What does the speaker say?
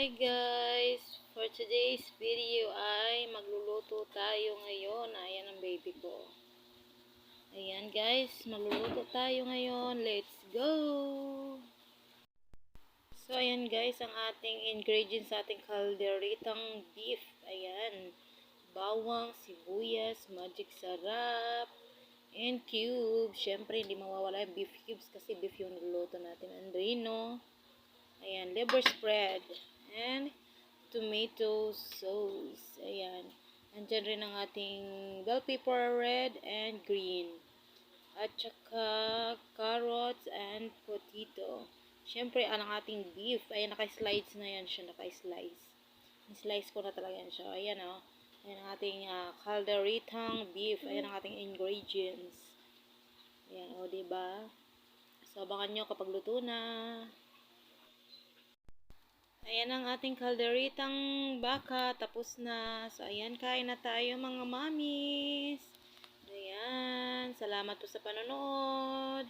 Hi guys! For today's video ay magluluto tayo ngayon. Ayan ang baby ko. Ayan guys, magluluto tayo ngayon. Let's go! So ayan guys, ang ating ingredients sa ating kalderitang beef. Ayan, bawang, sibuyas, magic sarap, and cubes. Syempre hindi mawawala yung beef cubes kasi beef yung niluluto natin. And rino. Ayan, liver spread. And tomato sauce. Ayan. Andyan rin ang ating bell pepper, red and green. At saka carrots and potato. Siyempre, ang ating beef. Ayan, naka-slice na yan siya. Naka-slice. Slice ko na talaga yan siya. Ayan o. Ayan ang ating calderitang beef. Ayan ang ating ingredients. Ayan o, diba? So, abangan nyo kapag luto na. Ayan ang ating kalderitang baka. Tapos na. So, ayan, kain na tayo mga mamis. Ayan. Salamat po sa panonood.